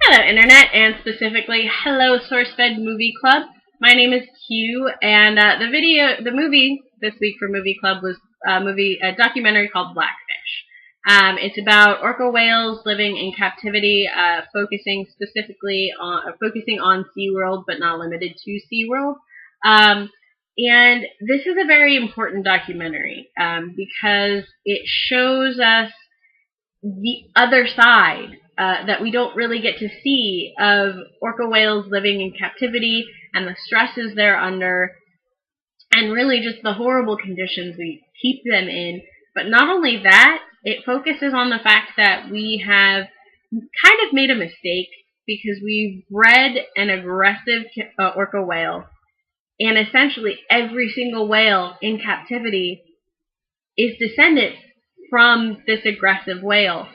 Hello, Internet, and specifically, hello, Sourcefed Movie Club. My name is Q, and the movie this week for Movie Club was a documentary called Blackfish. It's about orca whales living in captivity, focusing on SeaWorld, but not limited to SeaWorld. And this is a very important documentary because it shows us the other side that we don't really get to see of orca whales living in captivity and the stresses they're under and really just the horrible conditions we keep them in. But not only that, it focuses on the fact that we have kind of made a mistake because we've bred an aggressive orca whale, and essentially every single whale in captivity is descended from this aggressive whale.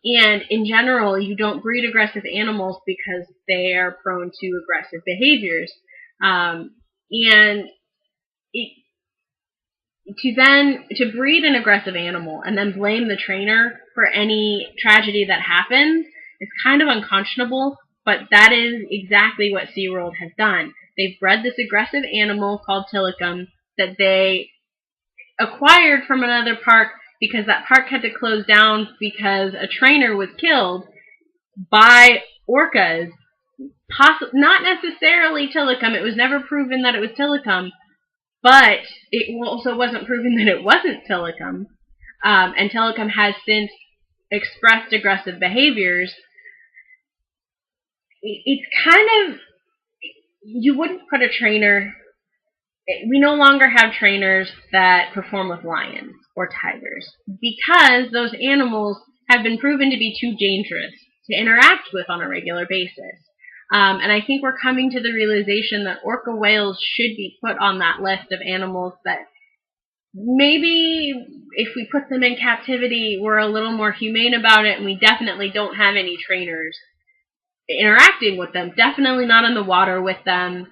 And in general, you don't breed aggressive animals because they are prone to aggressive behaviors. And to breed an aggressive animal and then blame the trainer for any tragedy that happens is kind of unconscionable, but that is exactly what SeaWorld has done. They've bred this aggressive animal called Tilikum that they acquired from another park because that park had to close down because a trainer was killed by orcas. Not necessarily Tilikum. It was never proven that it was Tilikum, but it also wasn't proven that it wasn't Tilikum. And Tilikum has since expressed aggressive behaviors. It's kind of, you wouldn't put a trainer. We no longer have trainers that perform with lions or tigers because those animals have been proven to be too dangerous to interact with on a regular basis. And I think we're coming to the realization that orca whales should be put on that list of animals that maybe if we put them in captivity, we're a little more humane about it, and we definitely don't have any trainers interacting with them. Definitely not in the water with them.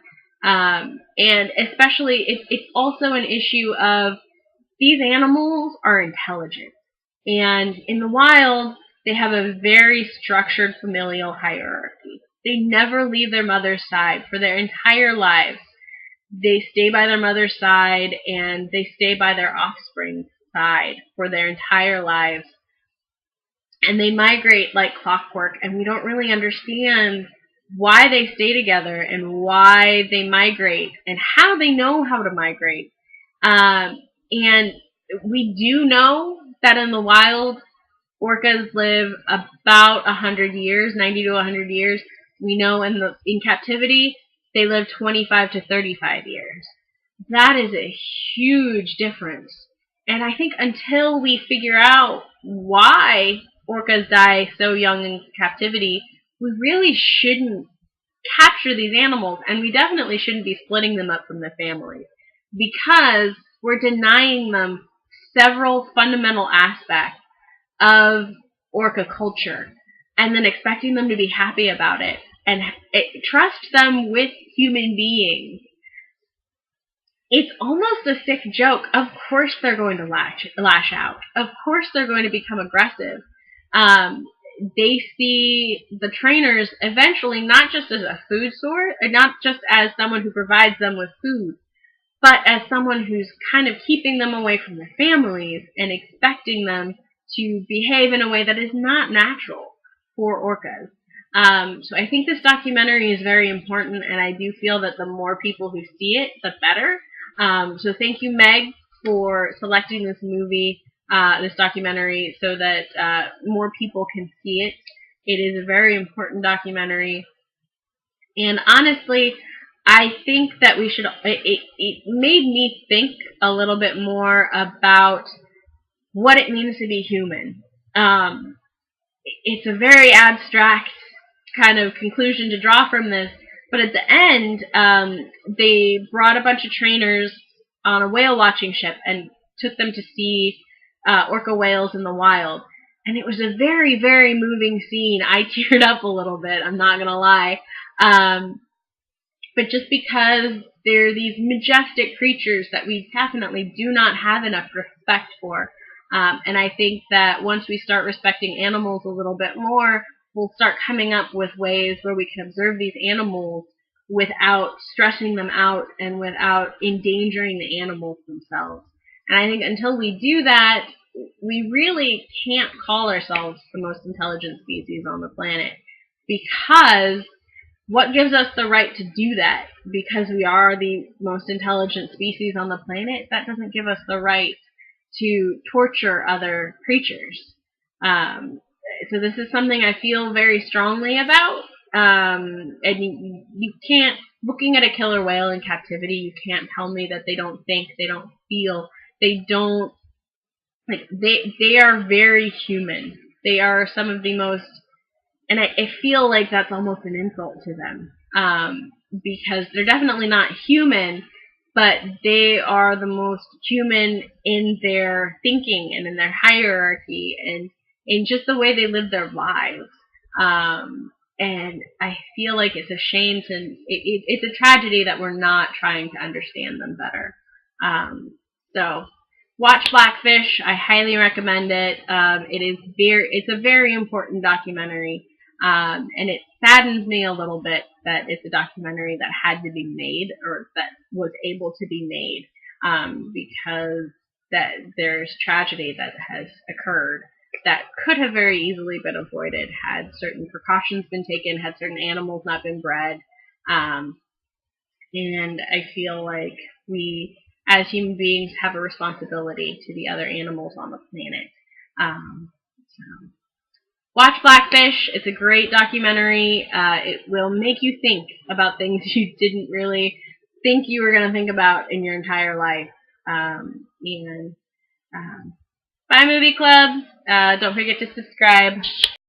And especially, it's also an issue of these animals are intelligent. And in the wild, they have a very structured familial hierarchy. They never leave their mother's side for their entire lives. They stay by their mother's side, and they stay by their offspring's side for their entire lives. And they migrate like clockwork, and we don't really understand why they stay together and why they migrate and how they know how to migrate. And we do know that in the wild, orcas live about 100 years, 90 to 100 years. We know in captivity, they live 25 to 35 years. That is a huge difference. And I think until we figure out why orcas die so young in captivity, we really shouldn't capture these animals, and we definitely shouldn't be splitting them up from their families because we're denying them several fundamental aspects of orca culture and then expecting them to be happy about it and trust them with human beings. It's almost a sick joke. Of course they're going to lash out. Of course they're going to become aggressive. They see the trainers eventually not just as a food source, not just as someone who provides them with food, but as someone who's kind of keeping them away from their families and expecting them to behave in a way that is not natural for orcas. So I think this documentary is very important, and I do feel that the more people who see it, the better. So thank you, Meg, for selecting this movie. This documentary so that more people can see it. It is a very important documentary. And honestly, I think that we should, it made me think a little bit more about what it means to be human. It's a very abstract kind of conclusion to draw from this, but at the end, they brought a bunch of trainers on a whale watching ship and took them to see orca whales in the wild. And it was a very, very moving scene. I teared up a little bit, I'm not going to lie. But just because they're these majestic creatures that we definitely do not have enough respect for. And I think that once we start respecting animals a little bit more, we'll start coming up with ways where we can observe these animals without stressing them out and without endangering the animals themselves. And I think until we do that, we really can't call ourselves the most intelligent species on the planet, because what gives us the right to do that? Because we are the most intelligent species on the planet, that doesn't give us the right to torture other creatures. So this is something I feel very strongly about. And you can't, looking at a killer whale in captivity, you can't tell me that they don't think, they don't feel, they don't, like, they are very human. They are some of the most, and I feel like that's almost an insult to them, because they're definitely not human, but they are the most human in their thinking and in their hierarchy and in just the way they live their lives. And I feel like it's a shame it's a tragedy that we're not trying to understand them better. So watch Blackfish. I highly recommend it. It's a very important documentary. And it saddens me a little bit that it's a documentary that had to be made, or that was able to be made, because that there's tragedy that has occurred that could have very easily been avoided had certain precautions been taken, had certain animals not been bred. And I feel like we, as human beings, have a responsibility to the other animals on the planet. So watch Blackfish. It's a great documentary. It will make you think about things you didn't really think you were going to think about in your entire life. Bye, Movie Club. Don't forget to subscribe.